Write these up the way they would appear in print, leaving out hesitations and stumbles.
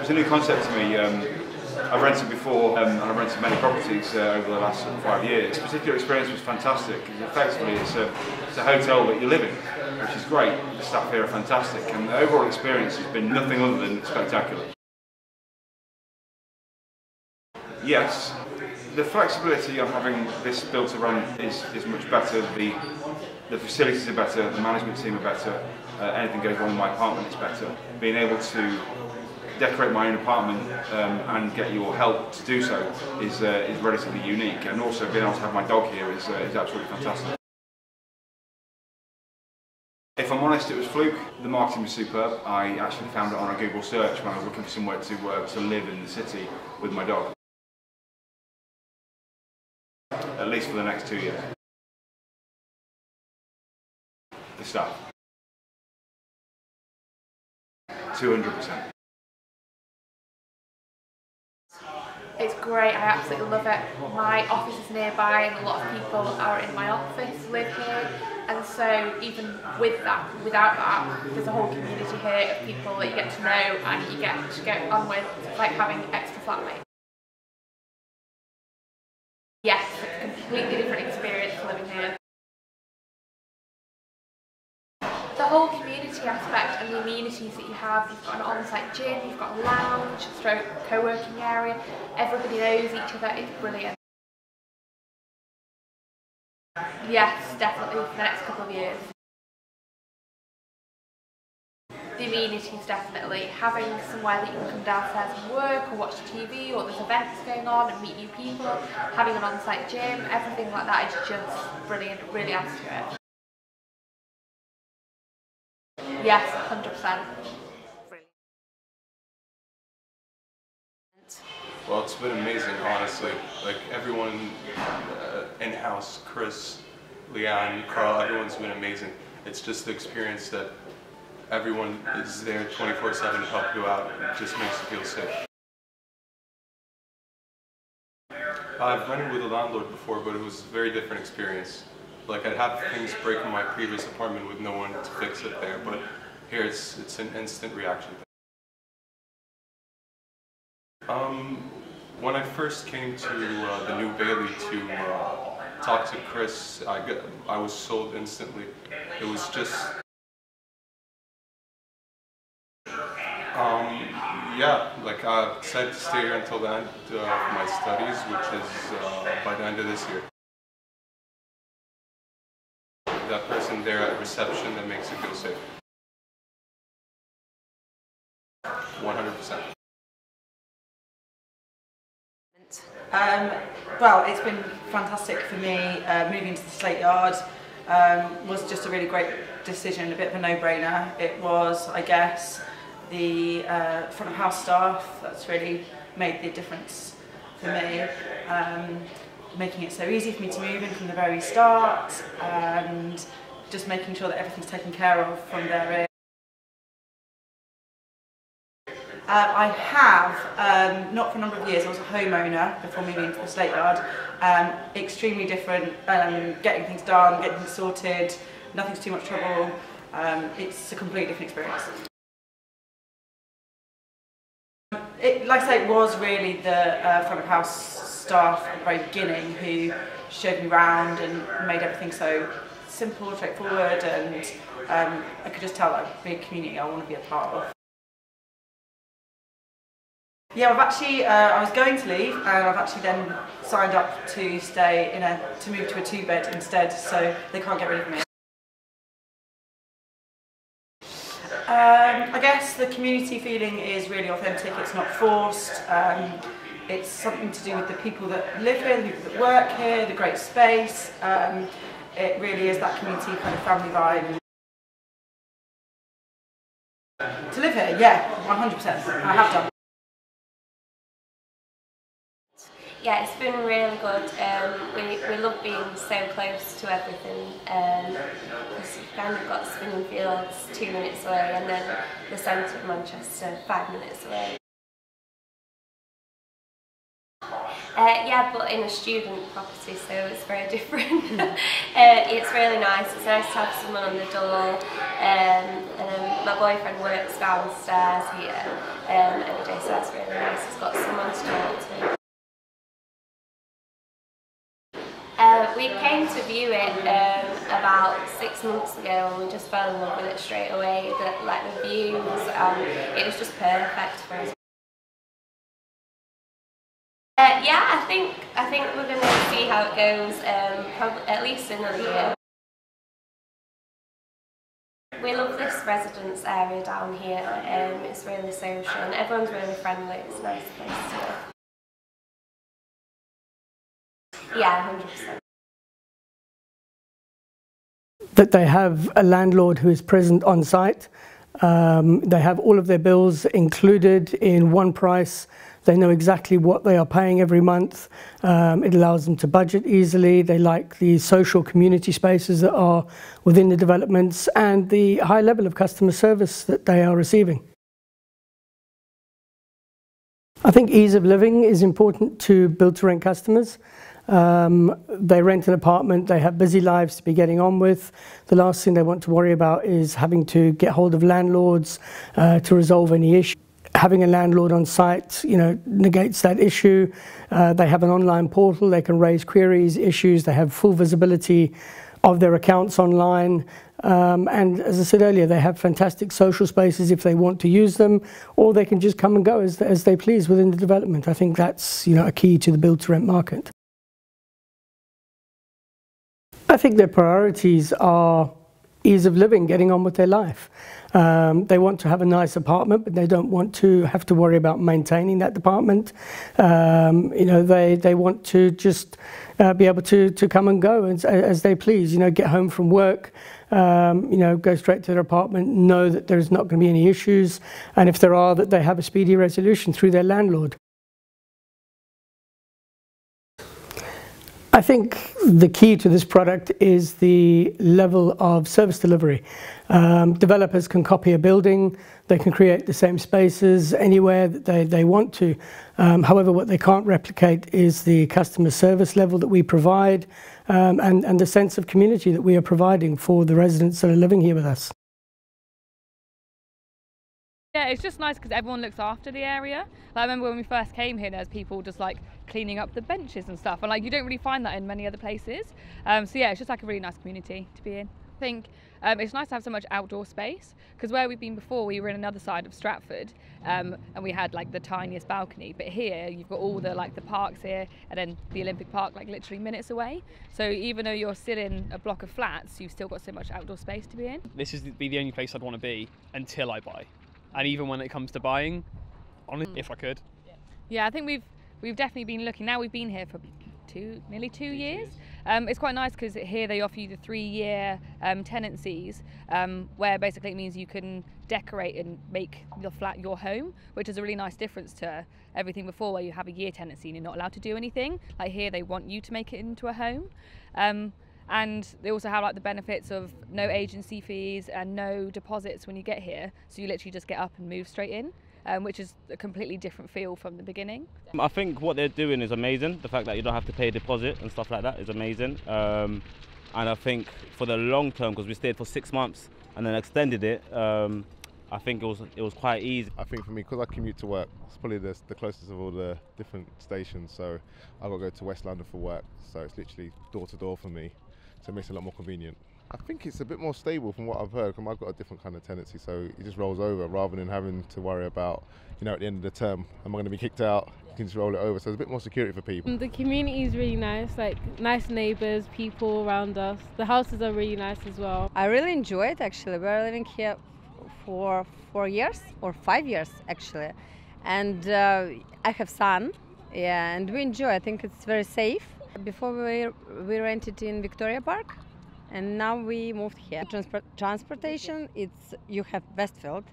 It's a new concept to me. I've rented before and I've rented many properties over the last 5 years. This particular experience was fantastic. Effectively, it's a hotel that you live in, which is great. The staff here are fantastic, and the overall experience has been nothing other than spectacular. Yes, the flexibility of having this built around is much better. The facilities are better, the management team are better. Anything goes wrong in my apartment, it's better. Being able to decorate my own apartment and get your help to do so is relatively unique, and also being able to have my dog here is absolutely fantastic. If I'm honest, it was fluke. The marketing was superb. I actually found it on a Google search when I was looking for somewhere to live in the city with my dog. At least for the next 2 years. The staff. 200%. It's great, I absolutely love it. My office is nearby and a lot of people are in my office live here, and so even without that, there's a whole community here of people that you get to know and you get to get on with. It's like having extra flatmates. Yes, it's a completely different experience living here. The whole community aspect and the amenities that you have, you've got an on-site gym, you've got a lounge, stroke co-working area, everybody knows each other, it's brilliant. Yes, definitely for the next couple of years. The amenities, definitely. Having somewhere that you can come downstairs and work or watch TV, or there's events going on and meet new people, having an on-site gym, everything like that is just brilliant, really adds to it. Yes, 100%. Well, it's been amazing, honestly. Like everyone in-house, Chris, Leanne, Carl, everyone's been amazing. It's just the experience that everyone is there 24/7 to help you out. It just makes you feel safe. I've rented with a landlord before, but it was a very different experience. Like I'd have things break in my previous apartment with no one to fix it there, but here it's an instant reaction. When I first came to the New Bailey to talk to Chris, I was sold instantly. It was just, yeah, like I decided to stay here until the end of my studies, which is by the end of this year. That person there at reception that makes you feel safe. 100%. Well, it's been fantastic for me. Moving to the Slate Yard was just a really great decision, a bit of a no-brainer. It was, I guess, the front of house staff that's really made the difference for me. Making it so easy for me to move in from the very start, and just making sure that everything's taken care of from their end. I have, not for a number of years, I was a homeowner before moving into the Slate Yard. Extremely different, getting things done, getting things sorted, nothing's too much trouble. It's a completely different experience. Like I say, it was really the front of house staff at the very beginning who showed me around and made everything so simple, straightforward, and I could just tell that a big community I want to be a part of. Yeah, I've actually, I was going to leave, and I've actually then signed up to stay to move to a 2-bed instead, so they can't get rid of me. I guess the community feeling is really authentic, it's not forced. It's something to do with the people that live here, the people that work here, the great space. It really is that community kind of family vibe. To live here, yeah, 100%, I have done. Yeah, it's been really good. We love being so close to everything. We've kind of got Spinning Fields 2 minutes away, and then the centre of Manchester 5 minutes away. Yeah, but in a student property, so it's very different. It's really nice. It's nice to have someone on the door. And my boyfriend works downstairs here every day, so that's really nice. He's got someone to talk to. We came to view it about 6 months ago, and we just fell in love with it straight away. The views, it was just perfect for us. Yeah, I think we're going to see how it goes. Probably at least another year. We love this residence area down here. It's really social and everyone's really friendly. It's a nice place to live. Yeah, 100%. That they have a landlord who is present on site. They have all of their bills included in one price. They know exactly what they are paying every month. It allows them to budget easily. They like the social community spaces that are within the developments and the high level of customer service that they are receiving. I think ease of living is important to build-to-rent customers. They rent an apartment, they have busy lives to be getting on with. The last thing they want to worry about is having to get hold of landlords to resolve any issue. Having a landlord on site, negates that issue. They have an online portal, they can raise queries, issues, they have full visibility of their accounts online. And as I said earlier, they have fantastic social spaces if they want to use them, or they can just come and go as they please within the development. I think that's a key to the build-to-rent market. I think their priorities are ease of living, getting on with their life. They want to have a nice apartment, but they don't want to have to worry about maintaining that apartment. They want to just be able to come and go as they please. Get home from work, go straight to their apartment, know that there's not going to be any issues, and if there are, that they have a speedy resolution through their landlord. I think the key to this product is the level of service delivery. Developers can copy a building, they can create the same spaces anywhere that they want to. However, what they can't replicate is the customer service level that we provide and the sense of community that we are providing for the residents that are living here with us. Yeah, it's just nice because everyone looks after the area. I remember when we first came here, there's people just cleaning up the benches and stuff, and you don't really find that in many other places. So yeah, it's just a really nice community to be in. I think it's nice to have so much outdoor space, because where we've been before, we were in another side of Stratford, and we had the tiniest balcony. But here, you've got all the parks here, and then the Olympic Park literally minutes away. So even though you're still in a block of flats, you've still got so much outdoor space to be in. This is the only place I'd want to be until I buy. And even when it comes to buying, honestly, if I could. Yeah, I think we've definitely been looking. Now we've been here for nearly 2 years. It's quite nice because here they offer you the 3-year tenancies, where basically it means you can decorate and make your flat your home, which is a really nice difference to everything before, where you have a year tenancy and you're not allowed to do anything. Here they want you to make it into a home. And they also have the benefits of no agency fees and no deposits when you get here. So you literally just get up and move straight in, which is a completely different feel from the beginning. I think what they're doing is amazing. The fact that you don't have to pay a deposit and stuff like that is amazing. And I think for the long term, because we stayed for 6 months and then extended it, I think it was quite easy. I think for me, because I commute to work, it's probably the closest of all the different stations. So I've got to go to West London for work. So it's literally door to door for me. So it makes it a lot more convenient. I think it's a bit more stable from what I've heard, because I've got a different kind of tenancy, so it just rolls over rather than having to worry about, at the end of the term, am I going to be kicked out? You can just roll it over, so there's a bit more security for people. The community is really nice, nice neighbours, people around us. The houses are really nice as well. I really enjoy it actually. We're living here for 4 years or 5 years actually, and I have son, and we enjoy. I think it's very safe. Before we rented in Victoria Park, and now we moved here. Transportation, you have Westfield,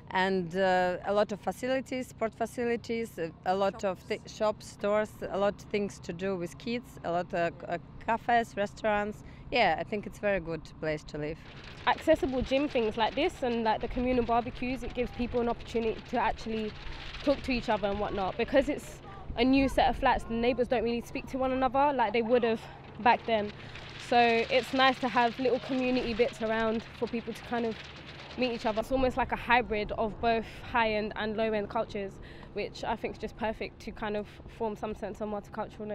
and a lot of facilities, sport facilities, a lot of shops, stores, a lot of things to do with kids, a lot of cafes, restaurants. Yeah, I think it's a very good place to live. Accessible gym things like this and the communal barbecues, it gives people an opportunity to actually talk to each other and whatnot, because it's a new set of flats, the neighbours don't really speak to one another like they would have back then. So it's nice to have little community bits around for people to kind of meet each other. It's almost like a hybrid of both high-end and low-end cultures, which I think is just perfect to kind of form some sense of multicultural.